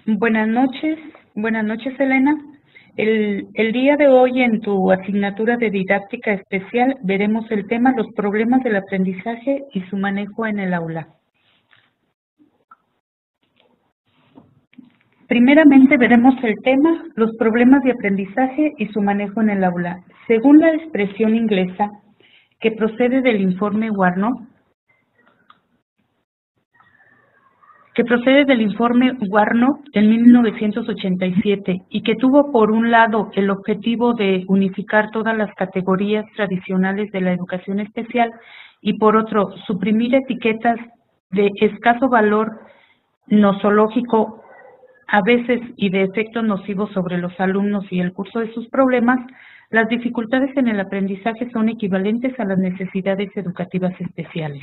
Buenas noches, Elena. El día de hoy en tu asignatura de didáctica especial veremos el tema los problemas del aprendizaje y su manejo en el aula. Primeramente veremos el tema los problemas de aprendizaje y su manejo en el aula. Según la expresión inglesa que procede del informe Warnock, en 1987 y que tuvo por un lado el objetivo de unificar todas las categorías tradicionales de la educación especial y por otro suprimir etiquetas de escaso valor nosológico a veces y de efectos nocivos sobre los alumnos y el curso de sus problemas. Las dificultades en el aprendizaje son equivalentes a las necesidades educativas especiales.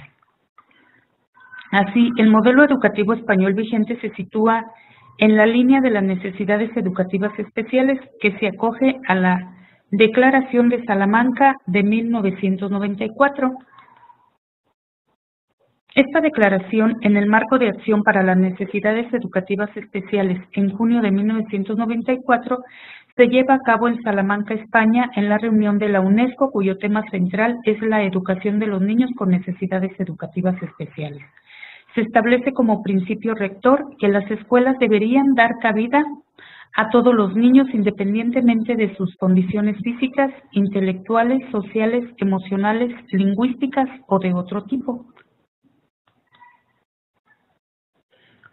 Así, el modelo educativo español vigente se sitúa en la línea de las necesidades educativas especiales que se acoge a la Declaración de Salamanca de 1994. Esta declaración, en el marco de acción para las necesidades educativas especiales en junio de 1994, se lleva a cabo en Salamanca, España, en la reunión de la UNESCO, cuyo tema central es la educación de los niños con necesidades educativas especiales. Se establece como principio rector que las escuelas deberían dar cabida a todos los niños independientemente de sus condiciones físicas, intelectuales, sociales, emocionales, lingüísticas o de otro tipo.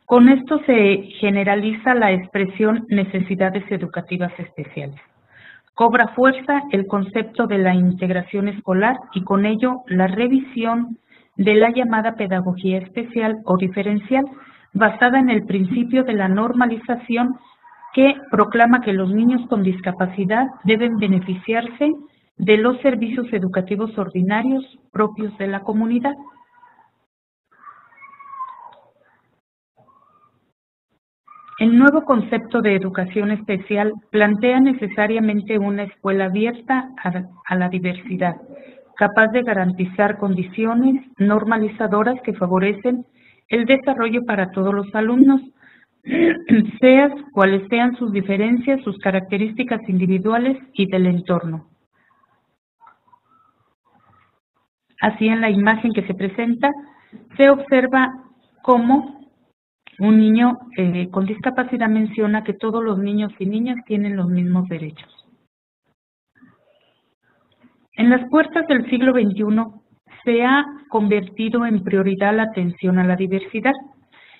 Con esto se generaliza la expresión necesidades educativas especiales. Cobra fuerza el concepto de la integración escolar y con ello la revisión de la llamada pedagogía especial o diferencial, basada en el principio de la normalización que proclama que los niños con discapacidad deben beneficiarse de los servicios educativos ordinarios propios de la comunidad. El nuevo concepto de educación especial plantea necesariamente una escuela abierta a la diversidad, capaz de garantizar condiciones normalizadoras que favorecen el desarrollo para todos los alumnos, cuales sean sus diferencias, sus características individuales y del entorno. Así, en la imagen que se presenta, se observa cómo un niño con discapacidad menciona que todos los niños y niñas tienen los mismos derechos. En las puertas del siglo XXI se ha convertido en prioridad la atención a la diversidad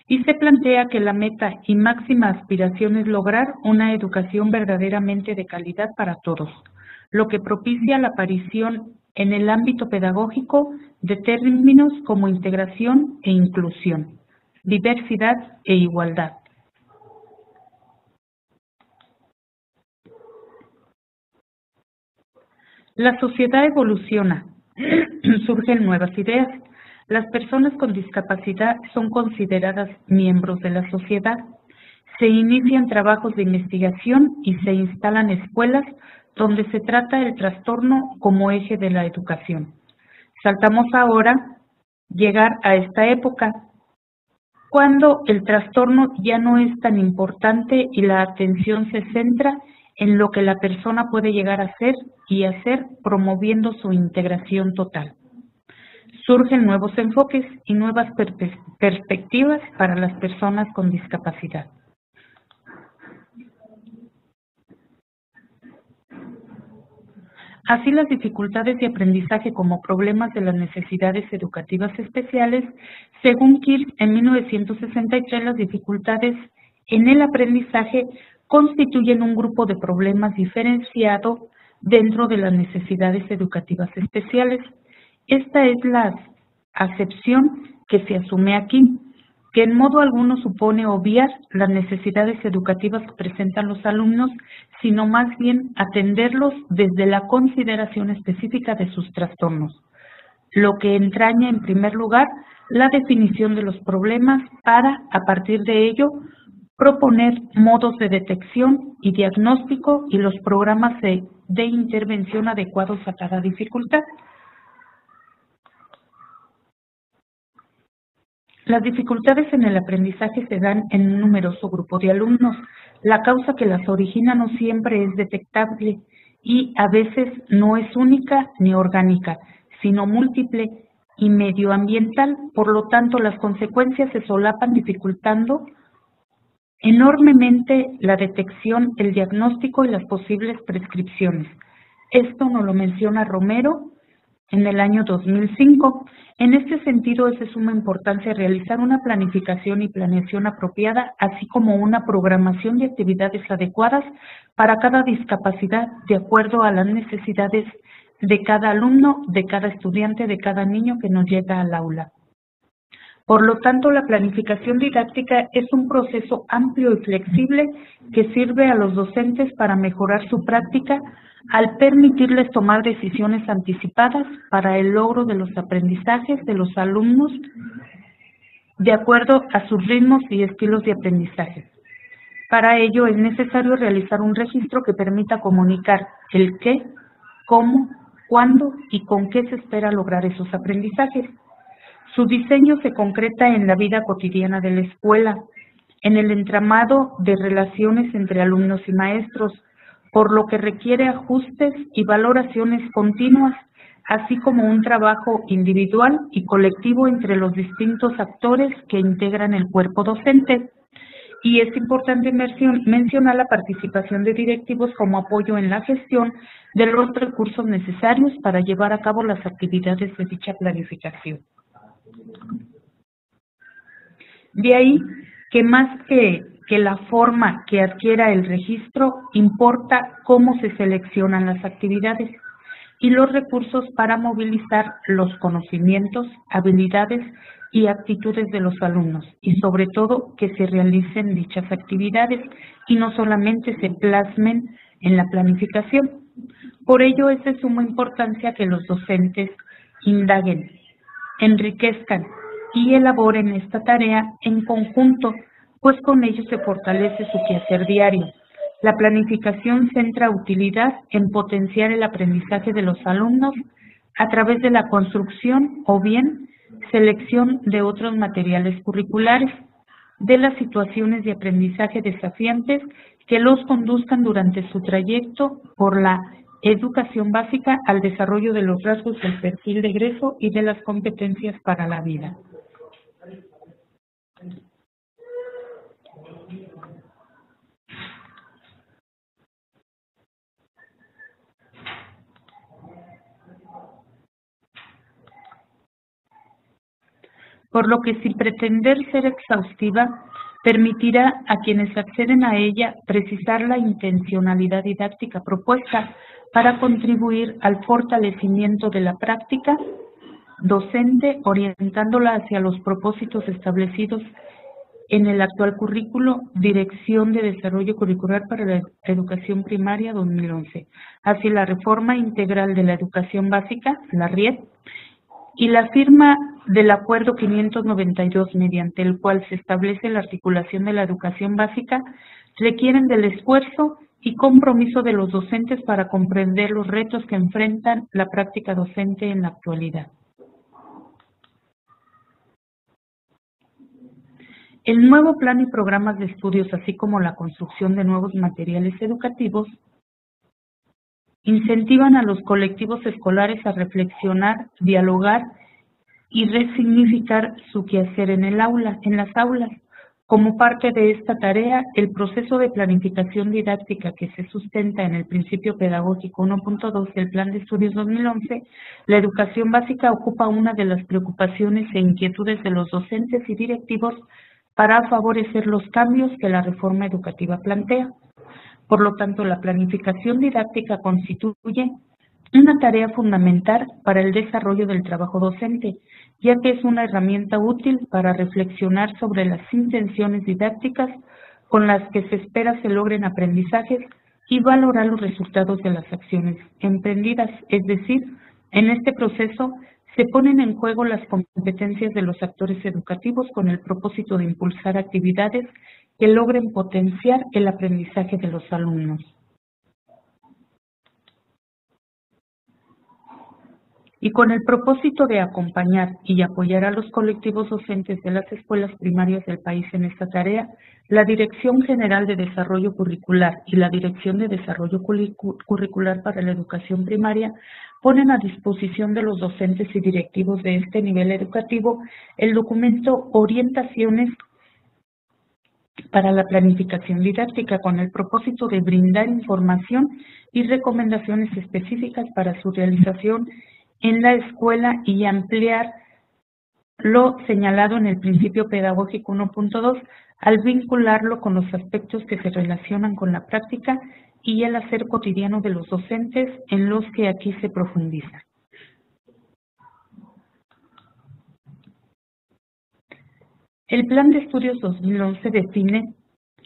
y se plantea que la meta y máxima aspiración es lograr una educación verdaderamente de calidad para todos, lo que propicia la aparición en el ámbito pedagógico de términos como integración e inclusión, diversidad e igualdad. La sociedad evoluciona, surgen nuevas ideas. Las personas con discapacidad son consideradas miembros de la sociedad. Se inician trabajos de investigación y se instalan escuelas donde se trata el trastorno como eje de la educación. Saltamos ahora llegar a esta época, cuando el trastorno ya no es tan importante y la atención se centra en lo que la persona puede llegar a ser y hacer, promoviendo su integración total. Surgen nuevos enfoques y nuevas perspectivas para las personas con discapacidad. Así, las dificultades de aprendizaje como problemas de las necesidades educativas especiales, según Kirk, en 1963, las dificultades en el aprendizaje constituyen un grupo de problemas diferenciado dentro de las necesidades educativas especiales. Esta es la acepción que se asume aquí, que en modo alguno supone obviar las necesidades educativas que presentan los alumnos, sino más bien atenderlos desde la consideración específica de sus trastornos, lo que entraña en primer lugar la definición de los problemas para, a partir de ello, proponer modos de detección y diagnóstico y los programas de intervención adecuados a cada dificultad. Las dificultades en el aprendizaje se dan en un numeroso grupo de alumnos. La causa que las origina no siempre es detectable y a veces no es única ni orgánica, sino múltiple y medioambiental. Por lo tanto, las consecuencias se solapan, dificultando enormemente la detección, el diagnóstico y las posibles prescripciones. Esto nos lo menciona Romero en el año 2005. En este sentido, es de suma importancia realizar una planificación y planeación apropiada, así como una programación de actividades adecuadas para cada discapacidad, de acuerdo a las necesidades de cada alumno, de cada estudiante, de cada niño que nos llega al aula. Por lo tanto, la planificación didáctica es un proceso amplio y flexible que sirve a los docentes para mejorar su práctica al permitirles tomar decisiones anticipadas para el logro de los aprendizajes de los alumnos de acuerdo a sus ritmos y estilos de aprendizaje. Para ello es necesario realizar un registro que permita comunicar el qué, cómo, cuándo y con qué se espera lograr esos aprendizajes. Su diseño se concreta en la vida cotidiana de la escuela, en el entramado de relaciones entre alumnos y maestros, por lo que requiere ajustes y valoraciones continuas, así como un trabajo individual y colectivo entre los distintos actores que integran el cuerpo docente. Y es importante mencionar la participación de directivos como apoyo en la gestión de los recursos necesarios para llevar a cabo las actividades de dicha planificación. De ahí que más que la forma que adquiera el registro, importa cómo se seleccionan las actividades y los recursos para movilizar los conocimientos, habilidades y actitudes de los alumnos, y sobre todo que se realicen dichas actividades y no solamente se plasmen en la planificación. Por ello es de suma importancia que los docentes indaguen, enriquezcan y elaboren esta tarea en conjunto, pues con ello se fortalece su quehacer diario. La planificación centra utilidad en potenciar el aprendizaje de los alumnos a través de la construcción o bien selección de otros materiales curriculares, de las situaciones de aprendizaje desafiantes que los conduzcan durante su trayecto por la educación básica al desarrollo de los rasgos del perfil de egreso y de las competencias para la vida. Por lo que, sin pretender ser exhaustiva, permitirá a quienes acceden a ella precisar la intencionalidad didáctica propuesta para contribuir al fortalecimiento de la práctica docente, orientándola hacia los propósitos establecidos en el actual currículo Dirección de Desarrollo Curricular para la Educación Primaria 2011, hacia la reforma integral de la educación básica, la RIEB, y la firma del Acuerdo 592, mediante el cual se establece la articulación de la educación básica, requieren del esfuerzo y compromiso de los docentes para comprender los retos que enfrentan la práctica docente en la actualidad. El nuevo plan y programas de estudios, así como la construcción de nuevos materiales educativos, incentivan a los colectivos escolares a reflexionar, dialogar y resignificar su quehacer en el aula, en las aulas. Como parte de esta tarea, el proceso de planificación didáctica que se sustenta en el principio pedagógico 1.2 del Plan de Estudios 2011, la educación básica ocupa una de las preocupaciones e inquietudes de los docentes y directivos para favorecer los cambios que la reforma educativa plantea. Por lo tanto, la planificación didáctica constituye una tarea fundamental para el desarrollo del trabajo docente, ya que es una herramienta útil para reflexionar sobre las intenciones didácticas con las que se espera se logren aprendizajes y valorar los resultados de las acciones emprendidas. Es decir, en este proceso se ponen en juego las competencias de los actores educativos con el propósito de impulsar actividades que logren potenciar el aprendizaje de los alumnos. y con el propósito de acompañar y apoyar a los colectivos docentes de las escuelas primarias del país en esta tarea, la Dirección General de Desarrollo Curricular y la Dirección de Desarrollo Curricular para la Educación Primaria ponen a disposición de los docentes y directivos de este nivel educativo el documento Orientaciones para la planificación didáctica con el propósito de brindar información y recomendaciones específicas para su realización en la escuela y ampliar lo señalado en el principio pedagógico 1.2 al vincularlo con los aspectos que se relacionan con la práctica y el hacer cotidiano de los docentes en los que aquí se profundiza. El Plan de Estudios 2011 define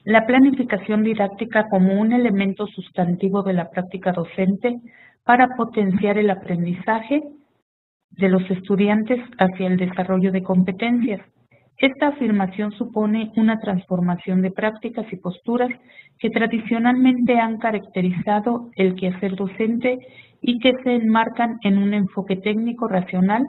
la planificación didáctica como un elemento sustantivo de la práctica docente para potenciar el aprendizaje de los estudiantes hacia el desarrollo de competencias. Esta afirmación supone una transformación de prácticas y posturas que tradicionalmente han caracterizado el quehacer docente y que se enmarcan en un enfoque técnico racional,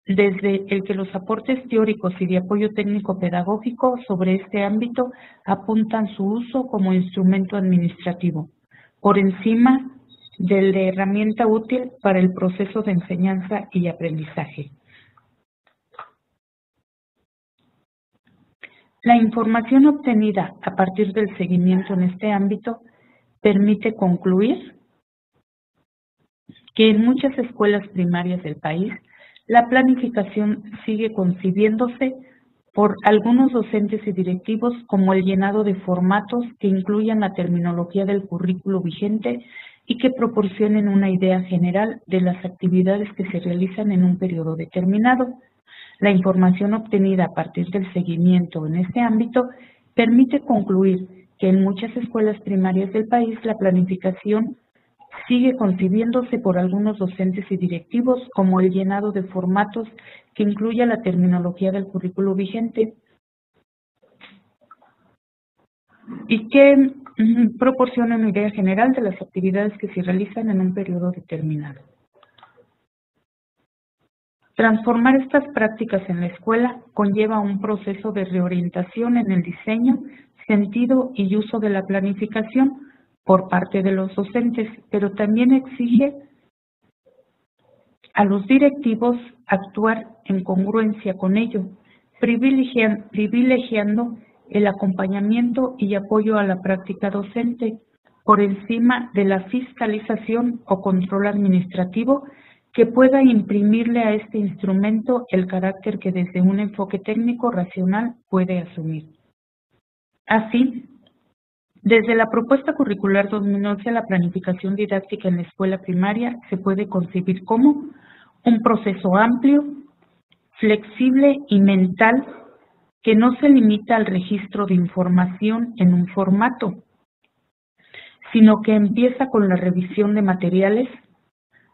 desde el que los aportes teóricos y de apoyo técnico pedagógico sobre este ámbito apuntan su uso como instrumento administrativo, por encima de la herramienta útil para el proceso de enseñanza y aprendizaje. La información obtenida a partir del seguimiento en este ámbito permite concluir que en muchas escuelas primarias del país la planificación sigue concibiéndose por algunos docentes y directivos como el llenado de formatos que incluyan la terminología del currículo vigente y que proporcionen una idea general de las actividades que se realizan en un periodo determinado. La información obtenida a partir del seguimiento en este ámbito permite concluir que en muchas escuelas primarias del país la planificación sigue concibiéndose por algunos docentes y directivos como el llenado de formatos que incluya la terminología del currículo vigente y que proporciona una idea general de las actividades que se realizan en un periodo determinado. Transformar estas prácticas en la escuela conlleva un proceso de reorientación en el diseño, sentido y uso de la planificación por parte de los docentes, pero también exige a los directivos actuar en congruencia con ello, privilegiando el acompañamiento y apoyo a la práctica docente por encima de la fiscalización o control administrativo que pueda imprimirle a este instrumento el carácter que desde un enfoque técnico racional puede asumir. Así, desde la propuesta curricular 2011, la planificación didáctica en la escuela primaria se puede concebir como un proceso amplio, flexible y mental que no se limita al registro de información en un formato, sino que empieza con la revisión de materiales,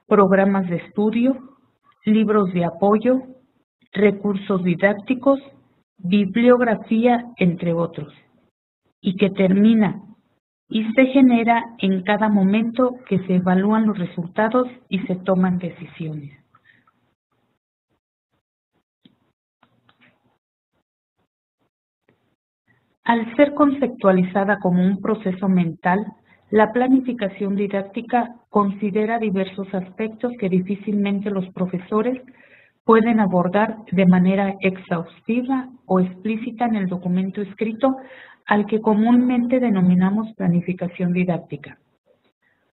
programas de estudio, libros de apoyo, recursos didácticos, bibliografía, entre otros, y que termina y se genera en cada momento que se evalúan los resultados y se toman decisiones. Al ser conceptualizada como un proceso mental, la planificación didáctica considera diversos aspectos que difícilmente los profesores pueden abordar de manera exhaustiva o explícita en el documento escrito al que comúnmente denominamos planificación didáctica.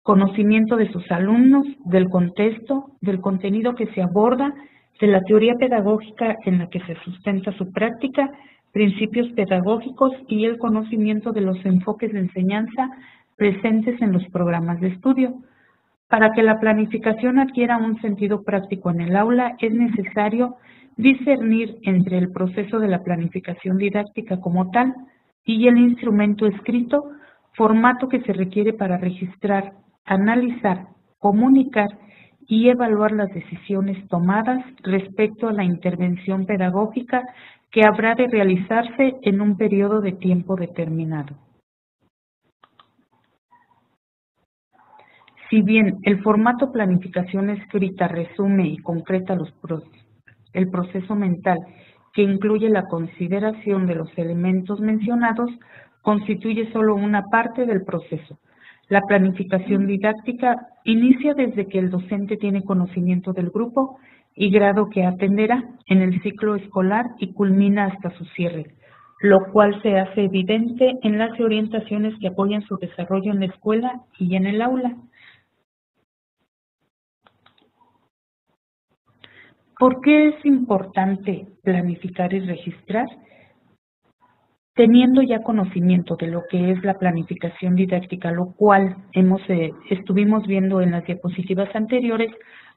Conocimiento de sus alumnos, del contexto, del contenido que se aborda, de la teoría pedagógica en la que se sustenta su práctica, principios pedagógicos y el conocimiento de los enfoques de enseñanza presentes en los programas de estudio. Para que la planificación adquiera un sentido práctico en el aula, es necesario discernir entre el proceso de la planificación didáctica como tal y el instrumento escrito, formato que se requiere para registrar, analizar, comunicar y evaluar las decisiones tomadas respecto a la intervención pedagógica que habrá de realizarse en un periodo de tiempo determinado. Si bien el formato planificación escrita resume y concreta el proceso mental que incluye la consideración de los elementos mencionados, constituye solo una parte del proceso. La planificación didáctica inicia desde que el docente tiene conocimiento del grupo y grado que atenderá en el ciclo escolar y culmina hasta su cierre, lo cual se hace evidente en las orientaciones que apoyan su desarrollo en la escuela y en el aula. ¿Por qué es importante planificar y registrar? Teniendo ya conocimiento de lo que es la planificación didáctica, lo cual estuvimos viendo en las diapositivas anteriores,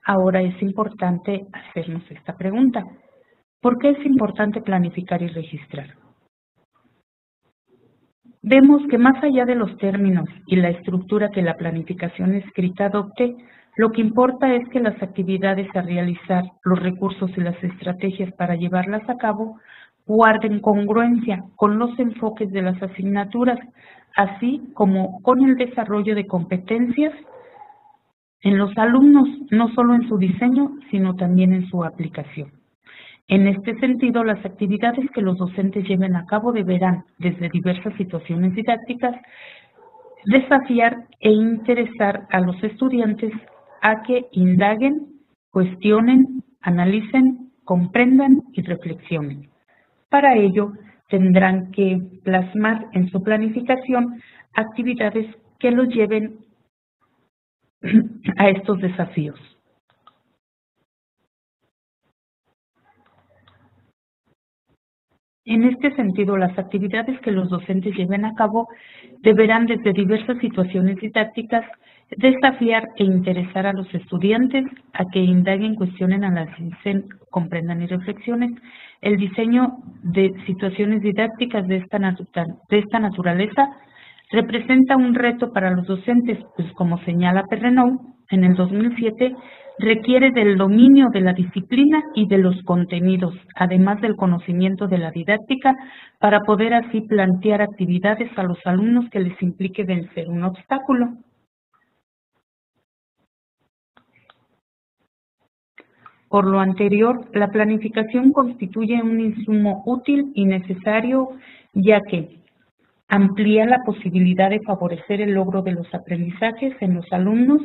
ahora es importante hacernos esta pregunta. ¿Por qué es importante planificar y registrar? Vemos que más allá de los términos y la estructura que la planificación escrita adopte, lo que importa es que las actividades a realizar, los recursos y las estrategias para llevarlas a cabo guarden congruencia con los enfoques de las asignaturas, así como con el desarrollo de competencias en los alumnos, no solo en su diseño, sino también en su aplicación. En este sentido, las actividades que los docentes lleven a cabo deberán, desde diversas situaciones didácticas, desafiar e interesar a los estudiantes a que indaguen, cuestionen, analicen, comprendan y reflexionen. Para ello, tendrán que plasmar en su planificación actividades que los lleven a estos desafíos. En este sentido, las actividades que los docentes lleven a cabo deberán, desde diversas situaciones didácticas, desafiar e interesar a los estudiantes a que indaguen, cuestionen, analicen, comprendan y reflexionen. El diseño de situaciones didácticas de esta naturaleza representa un reto para los docentes, pues como señala Perrenaud en el 2007, requiere del dominio de la disciplina y de los contenidos, además del conocimiento de la didáctica, para poder así plantear actividades a los alumnos que les implique vencer un obstáculo. Por lo anterior, la planificación constituye un insumo útil y necesario, ya que amplía la posibilidad de favorecer el logro de los aprendizajes en los alumnos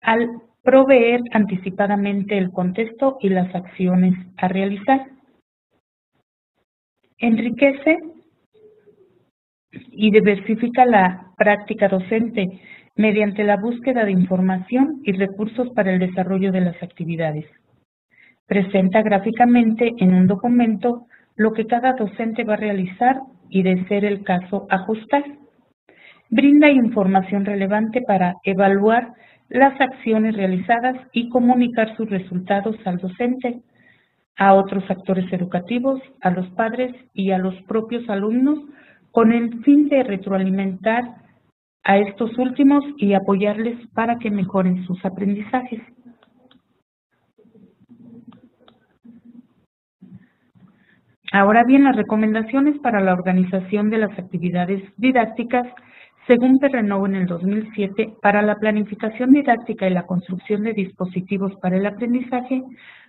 al proveer anticipadamente el contexto y las acciones a realizar. Enriquece y diversifica la práctica docente mediante la búsqueda de información y recursos para el desarrollo de las actividades. Presenta gráficamente en un documento lo que cada docente va a realizar y, de ser el caso, ajustar. Brinda información relevante para evaluar las acciones realizadas y comunicar sus resultados al docente, a otros actores educativos, a los padres y a los propios alumnos, con el fin de retroalimentar a estos últimos y apoyarles para que mejoren sus aprendizajes. Ahora bien, las recomendaciones para la organización de las actividades didácticas, según Perrenaud en el 2007, para la planificación didáctica y la construcción de dispositivos para el aprendizaje,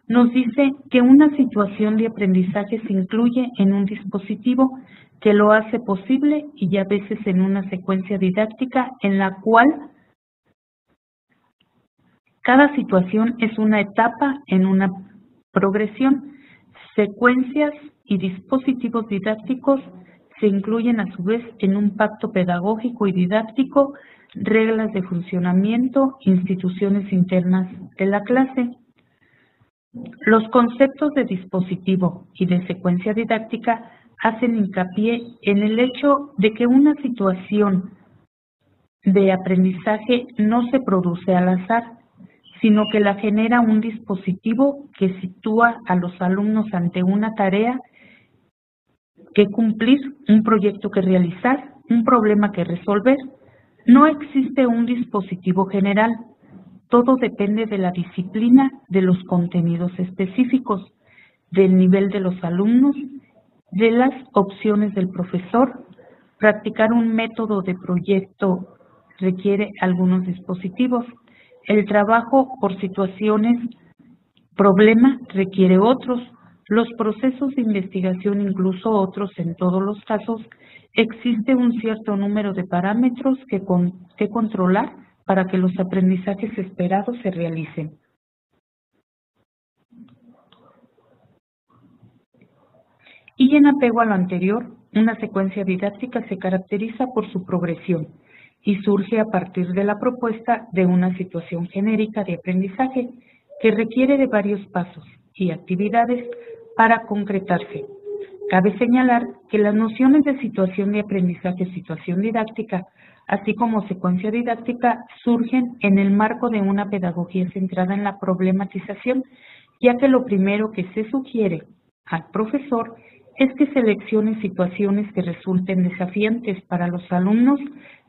nos dice que una situación de aprendizaje se incluye en un dispositivo que lo hace posible y a veces en una secuencia didáctica en la cual cada situación es una etapa en una progresión. Secuencias y dispositivos didácticos se incluyen a su vez en un pacto pedagógico y didáctico, reglas de funcionamiento, instituciones internas de la clase. Los conceptos de dispositivo y de secuencia didáctica hacen hincapié en el hecho de que una situación de aprendizaje no se produce al azar, sino que la genera un dispositivo que sitúa a los alumnos ante una tarea que cumplir, un proyecto que realizar, un problema que resolver. No existe un dispositivo general. Todo depende de la disciplina, de los contenidos específicos, del nivel de los alumnos, de las opciones del profesor. Practicar un método de proyecto requiere algunos dispositivos. El trabajo por situaciones problema requiere otros. Los procesos de investigación, incluso otros en todos los casos, existe un cierto número de parámetros que controlar para que los aprendizajes esperados se realicen. Y en apego a lo anterior, una secuencia didáctica se caracteriza por su progresión y surge a partir de la propuesta de una situación genérica de aprendizaje que requiere de varios pasos y actividades para concretarse. Cabe señalar que las nociones de situación de aprendizaje, situación didáctica, así como secuencia didáctica, surgen en el marco de una pedagogía centrada en la problematización, ya que lo primero que se sugiere al profesor es que seleccione situaciones que resulten desafiantes para los alumnos,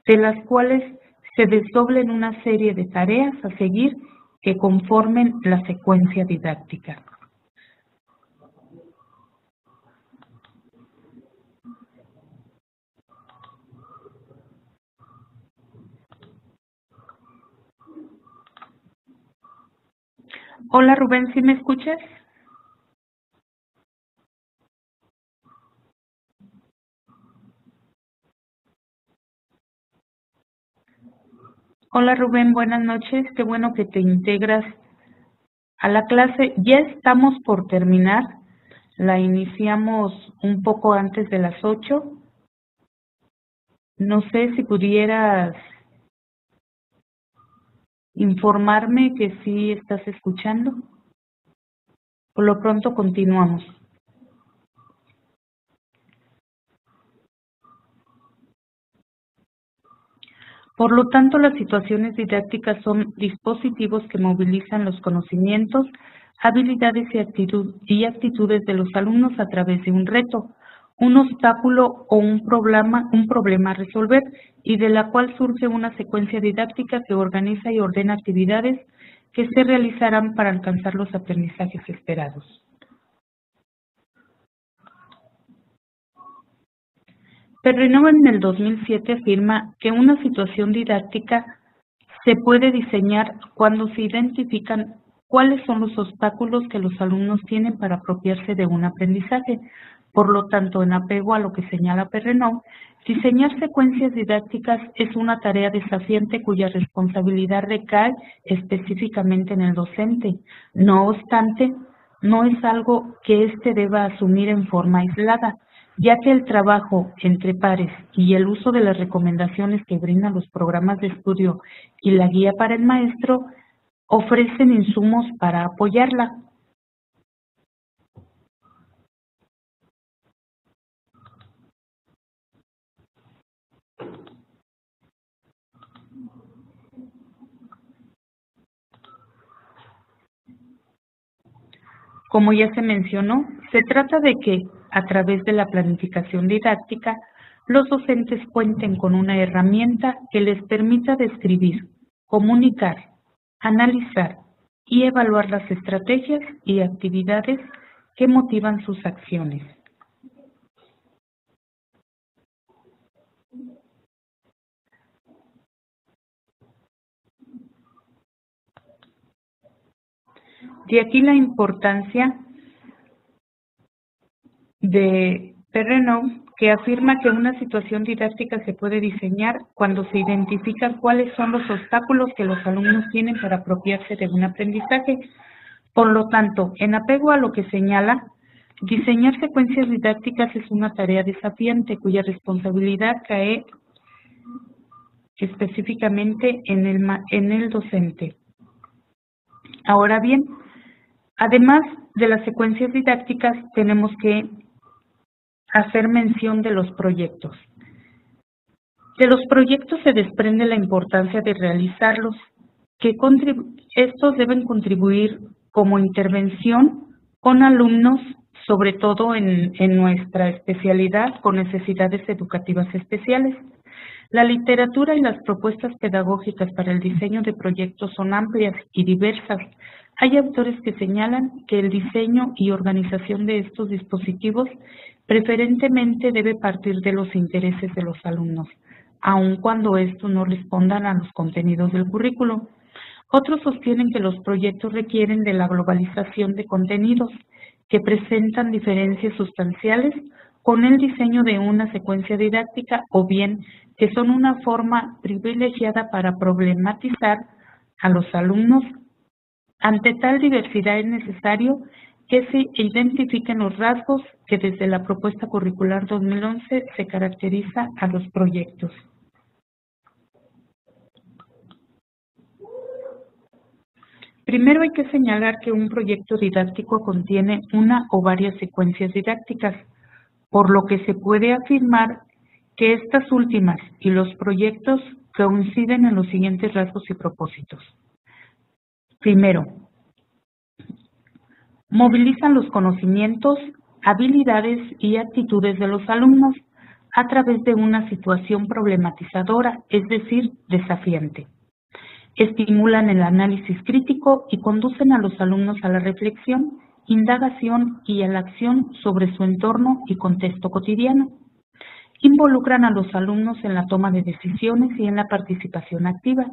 de las cuales se desdoblen una serie de tareas a seguir que conformen la secuencia didáctica. Hola Rubén, ¿sí me escuchas? Hola Rubén, buenas noches, qué bueno que te integras a la clase. Ya estamos por terminar, la iniciamos un poco antes de las 8. No sé si pudieras informarme que sí estás escuchando. Por lo pronto continuamos. Por lo tanto, las situaciones didácticas son dispositivos que movilizan los conocimientos, habilidades y actitudes de los alumnos a través de un reto, un obstáculo o un problema a resolver, y de la cual surge una secuencia didáctica que organiza y ordena actividades que se realizarán para alcanzar los aprendizajes esperados. Perrenot en el 2007 afirma que una situación didáctica se puede diseñar cuando se identifican cuáles son los obstáculos que los alumnos tienen para apropiarse de un aprendizaje. Por lo tanto, en apego a lo que señala Perrenot, diseñar secuencias didácticas es una tarea desafiante cuya responsabilidad recae específicamente en el docente. No obstante, no es algo que éste deba asumir en forma aislada, ya que el trabajo entre pares y el uso de las recomendaciones que brindan los programas de estudio y la guía para el maestro ofrecen insumos para apoyarla. Como ya se mencionó, se trata de que, a través de la planificación didáctica, los docentes cuenten con una herramienta que les permita describir, comunicar, analizar y evaluar las estrategias y actividades que motivan sus acciones. De aquí la importancia de Perrenot, que afirma que una situación didáctica se puede diseñar cuando se identifican cuáles son los obstáculos que los alumnos tienen para apropiarse de un aprendizaje. Por lo tanto, en apego a lo que señala, diseñar secuencias didácticas es una tarea desafiante cuya responsabilidad cae específicamente en el docente. Ahora bien, además de las secuencias didácticas, tenemos que hacer mención de los proyectos. De los proyectos se desprende la importancia de realizarlos, que estos deben contribuir como intervención con alumnos, sobre todo en nuestra especialidad, con necesidades educativas especiales. La literatura y las propuestas pedagógicas para el diseño de proyectos son amplias y diversas. Hay autores que señalan que el diseño y organización de estos dispositivos preferentemente debe partir de los intereses de los alumnos, aun cuando estos no respondan a los contenidos del currículo. Otros sostienen que los proyectos requieren de la globalización de contenidos que presentan diferencias sustanciales con el diseño de una secuencia didáctica o bien que son una forma privilegiada para problematizar a los alumnos. Ante tal diversidad es necesario que se identifiquen los rasgos que desde la propuesta curricular 2011 se caracteriza a los proyectos. Primero hay que señalar que un proyecto didáctico contiene una o varias secuencias didácticas, por lo que se puede afirmar que estas últimas y los proyectos coinciden en los siguientes rasgos y propósitos. Primero, movilizan los conocimientos, habilidades y actitudes de los alumnos a través de una situación problematizadora, es decir, desafiante. Estimulan el análisis crítico y conducen a los alumnos a la reflexión, indagación y a la acción sobre su entorno y contexto cotidiano. Involucran a los alumnos en la toma de decisiones y en la participación activa.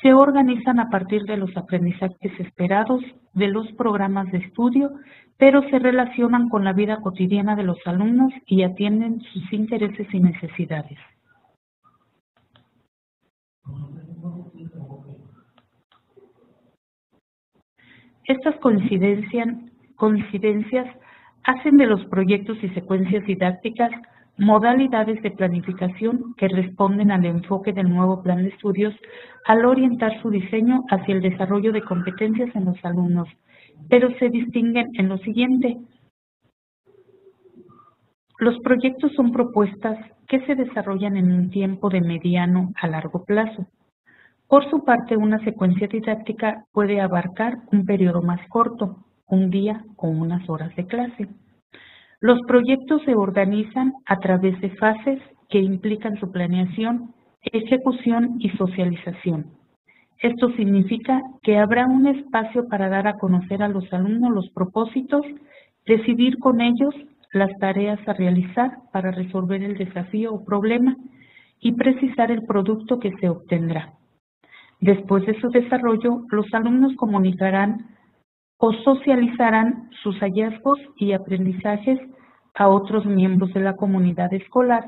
Se organizan a partir de los aprendizajes esperados de los programas de estudio, pero se relacionan con la vida cotidiana de los alumnos y atienden sus intereses y necesidades. Estas coincidencias hacen de los proyectos y secuencias didácticas modalidades de planificación que responden al enfoque del nuevo plan de estudios al orientar su diseño hacia el desarrollo de competencias en los alumnos, pero se distinguen en lo siguiente. Los proyectos son propuestas que se desarrollan en un tiempo de mediano a largo plazo. Por su parte, una secuencia didáctica puede abarcar un periodo más corto, un día o unas horas de clase. Los proyectos se organizan a través de fases que implican su planeación, ejecución y socialización. Esto significa que habrá un espacio para dar a conocer a los alumnos los propósitos, decidir con ellos las tareas a realizar para resolver el desafío o problema y precisar el producto que se obtendrá. Después de su desarrollo, los alumnos comunicarán o socializarán sus hallazgos y aprendizajes a otros miembros de la comunidad escolar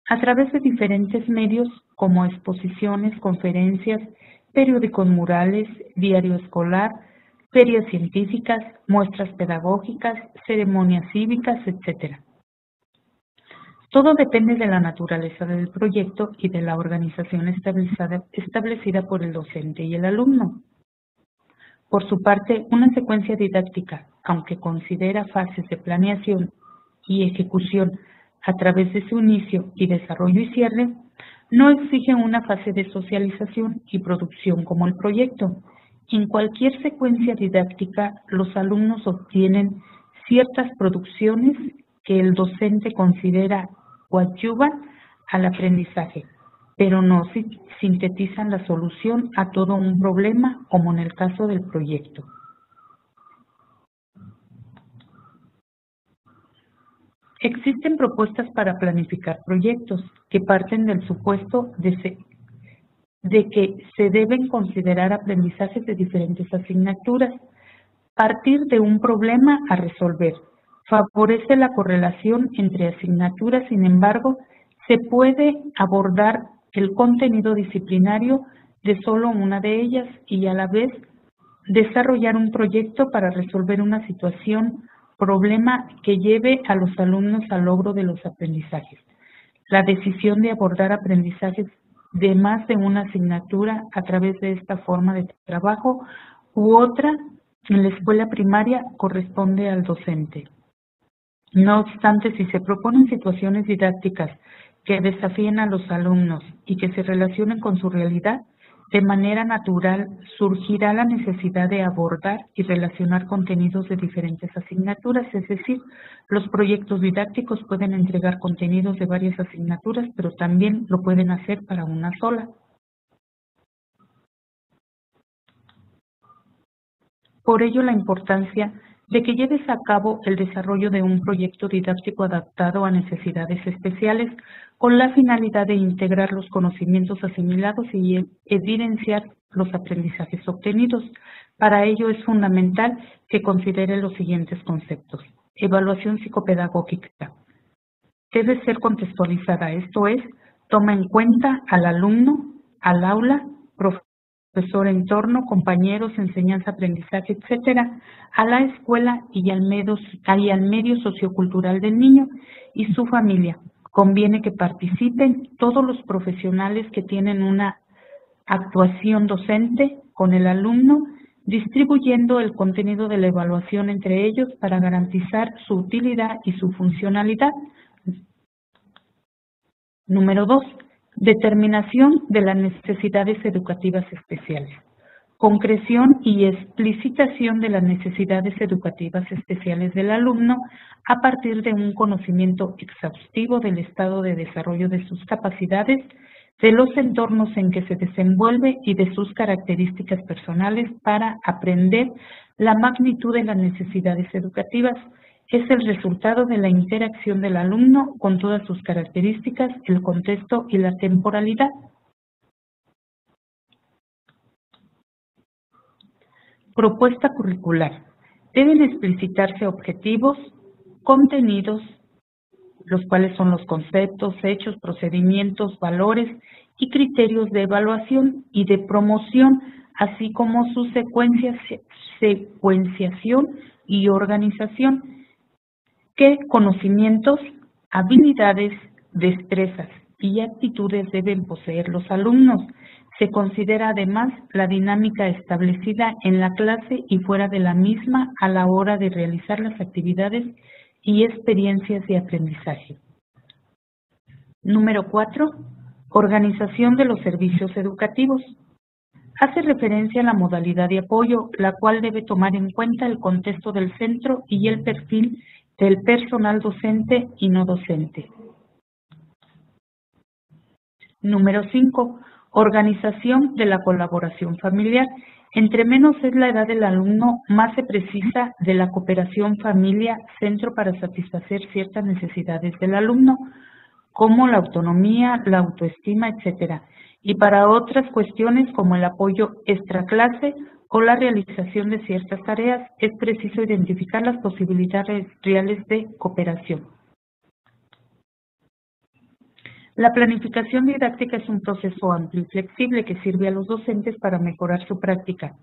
a través de diferentes medios como exposiciones, conferencias, periódicos murales, diario escolar, ferias científicas, muestras pedagógicas, ceremonias cívicas, etc. Todo depende de la naturaleza del proyecto y de la organización establecida por el docente y el alumno. Por su parte, una secuencia didáctica, aunque considera fases de planeación y ejecución a través de su inicio y desarrollo y cierre, no exige una fase de socialización y producción como el proyecto. En cualquier secuencia didáctica, los alumnos obtienen ciertas producciones que el docente considera coadyuvan al aprendizaje, pero no sintetizan la solución a todo un problema, como en el caso del proyecto. Existen propuestas para planificar proyectos que parten del supuesto de que se deben considerar aprendizajes de diferentes asignaturas, partir de un problema a resolver. Favorece la correlación entre asignaturas, sin embargo, se puede abordar el contenido disciplinario de solo una de ellas y a la vez desarrollar un proyecto para resolver una situación, problema que lleve a los alumnos al logro de los aprendizajes. La decisión de abordar aprendizajes de más de una asignatura a través de esta forma de trabajo u otra en la escuela primaria corresponde al docente. No obstante, si se proponen situaciones didácticas que desafíen a los alumnos y que se relacionen con su realidad, de manera natural surgirá la necesidad de abordar y relacionar contenidos de diferentes asignaturas, es decir, los proyectos didácticos pueden entregar contenidos de varias asignaturas, pero también lo pueden hacer para una sola. Por ello, la importancia de que lleves a cabo el desarrollo de un proyecto didáctico adaptado a necesidades especiales con la finalidad de integrar los conocimientos asimilados y evidenciar los aprendizajes obtenidos. Para ello es fundamental que considere los siguientes conceptos. Evaluación psicopedagógica. Debe ser contextualizada, esto es, toma en cuenta al alumno, al aula, profesor, entorno, compañeros, enseñanza, aprendizaje, etcétera, a la escuela y al medio sociocultural del niño y su familia. Conviene que participen todos los profesionales que tienen una actuación docente con el alumno, distribuyendo el contenido de la evaluación entre ellos para garantizar su utilidad y su funcionalidad. Número 2. Determinación de las necesidades educativas especiales. Concreción y explicitación de las necesidades educativas especiales del alumno a partir de un conocimiento exhaustivo del estado de desarrollo de sus capacidades, de los entornos en que se desenvuelve y de sus características personales para aprender la magnitud de las necesidades educativas. Es el resultado de la interacción del alumno con todas sus características, el contexto y la temporalidad. Propuesta curricular. Deben explicitarse objetivos, contenidos, los cuales son los conceptos, hechos, procedimientos, valores y criterios de evaluación y de promoción, así como su secuenciación y organización. ¿Qué conocimientos, habilidades, destrezas y actitudes deben poseer los alumnos? Se considera además la dinámica establecida en la clase y fuera de la misma a la hora de realizar las actividades y experiencias de aprendizaje. Número 4. Organización de los servicios educativos. Hace referencia a la modalidad de apoyo, la cual debe tomar en cuenta el contexto del centro y el perfil del personal docente y no docente. Número 5. Organización de la colaboración familiar. Entre menos es la edad del alumno, más se precisa de la cooperación familia-centro para satisfacer ciertas necesidades del alumno, como la autonomía, la autoestima, etcétera, y para otras cuestiones como el apoyo extraclase o la realización de ciertas tareas, es preciso identificar las posibilidades reales de cooperación. La planificación didáctica es un proceso amplio y flexible que sirve a los docentes para mejorar su práctica,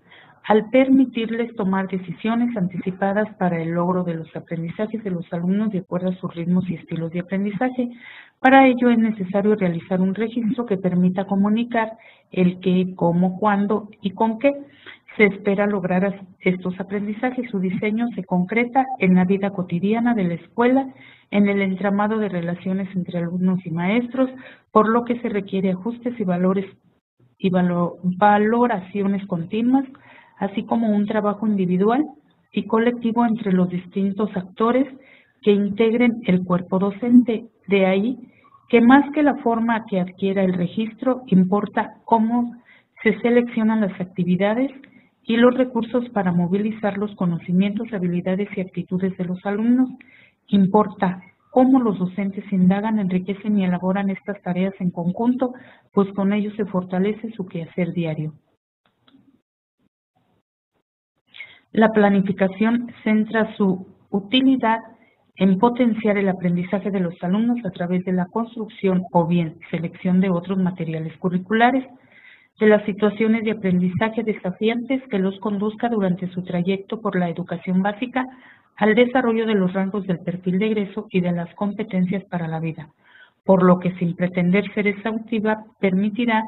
al permitirles tomar decisiones anticipadas para el logro de los aprendizajes de los alumnos de acuerdo a sus ritmos y estilos de aprendizaje. Para ello es necesario realizar un registro que permita comunicar el qué, cómo, cuándo y con qué se espera lograr estos aprendizajes. Su diseño se concreta en la vida cotidiana de la escuela, en el entramado de relaciones entre alumnos y maestros, por lo que se requiere ajustes y valoraciones continuas, así como un trabajo individual y colectivo entre los distintos actores que integren el cuerpo docente. De ahí que más que la forma que adquiera el registro, importa cómo se seleccionan las actividades y los recursos para movilizar los conocimientos, habilidades y actitudes de los alumnos. Importa cómo los docentes indagan, enriquecen y elaboran estas tareas en conjunto, pues con ello se fortalece su quehacer diario. La planificación centra su utilidad en potenciar el aprendizaje de los alumnos a través de la construcción o bien selección de otros materiales curriculares, de las situaciones de aprendizaje desafiantes que los conduzca durante su trayecto por la educación básica al desarrollo de los rangos del perfil de egreso y de las competencias para la vida, por lo que sin pretender ser exhaustiva permitirá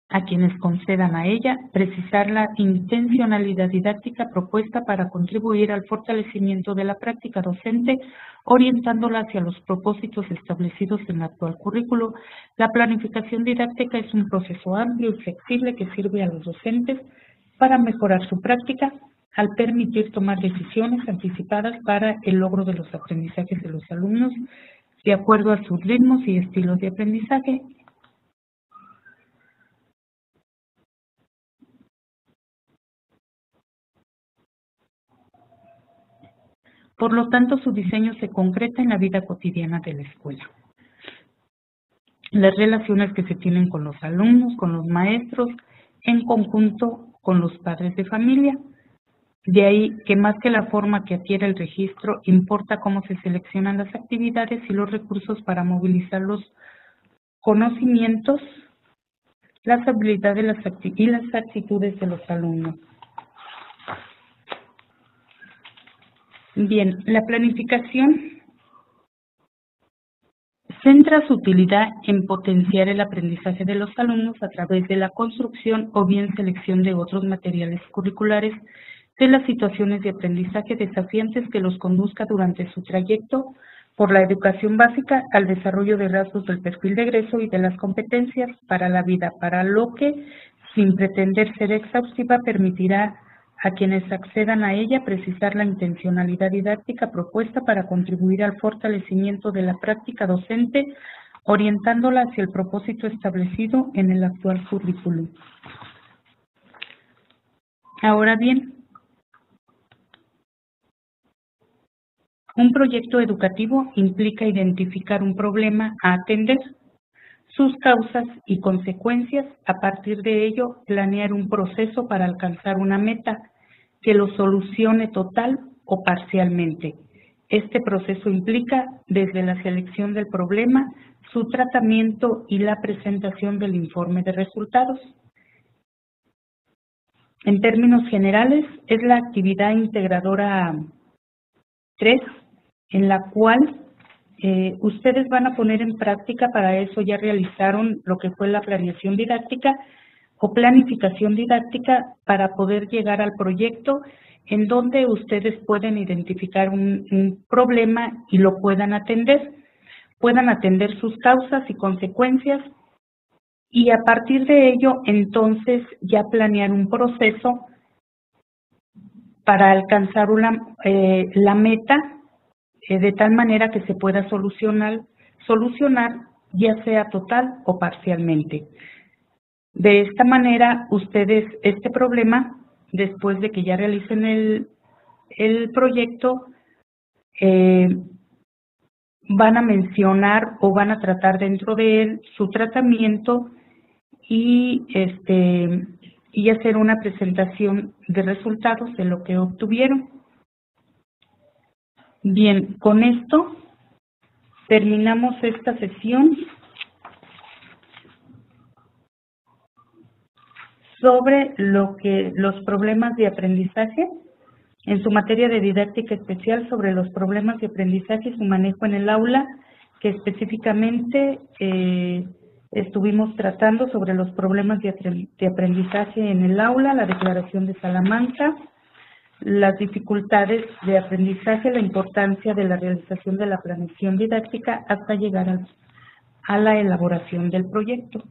a quienes concedan a ella precisar la intencionalidad didáctica propuesta para contribuir al fortalecimiento de la práctica docente, orientándola hacia los propósitos establecidos en el actual currículo. La planificación didáctica es un proceso amplio y flexible que sirve a los docentes para mejorar su práctica al permitir tomar decisiones anticipadas para el logro de los aprendizajes de los alumnos de acuerdo a sus ritmos y estilos de aprendizaje. Por lo tanto, su diseño se concreta en la vida cotidiana de la escuela. Las relaciones que se tienen con los alumnos, con los maestros, en conjunto con los padres de familia. De ahí que más que la forma que adquiere el registro, importa cómo se seleccionan las actividades y los recursos para movilizar los conocimientos, las habilidades y las actitudes de los alumnos. Bien, la planificación centra su utilidad en potenciar el aprendizaje de los alumnos a través de la construcción o bien selección de otros materiales curriculares de las situaciones de aprendizaje desafiantes que los conduzca durante su trayecto por la educación básica al desarrollo de rasgos del perfil de egreso y de las competencias para la vida, para lo que, sin pretender ser exhaustiva, permitirá a quienes accedan a ella precisar la intencionalidad didáctica propuesta para contribuir al fortalecimiento de la práctica docente, orientándola hacia el propósito establecido en el actual currículum. Ahora bien, un proyecto educativo implica identificar un problema a atender, sus causas y consecuencias, a partir de ello planear un proceso para alcanzar una meta que lo solucione total o parcialmente. Este proceso implica desde la selección del problema, su tratamiento y la presentación del informe de resultados. En términos generales, es la actividad integradora 3, en la cual ustedes van a poner en práctica. Para eso ya realizaron lo que fue la planeación didáctica o planificación didáctica para poder llegar al proyecto en donde ustedes pueden identificar un problema y lo puedan atender sus causas y consecuencias, y a partir de ello entonces ya planear un proceso para alcanzar la meta de tal manera que se pueda solucionar ya sea total o parcialmente. De esta manera, ustedes este problema, después de que ya realicen el proyecto, van a mencionar o van a tratar dentro de él su tratamiento y hacer una presentación de resultados de lo que obtuvieron. Bien, con esto terminamos esta sesión sobre los problemas de aprendizaje en su materia de didáctica especial, sobre los problemas de aprendizaje y su manejo en el aula, que específicamente estuvimos tratando sobre los problemas de aprendizaje en el aula, la Declaración de Salamanca, las dificultades de aprendizaje, la importancia de la realización de la planeación didáctica hasta llegar a la elaboración del proyecto.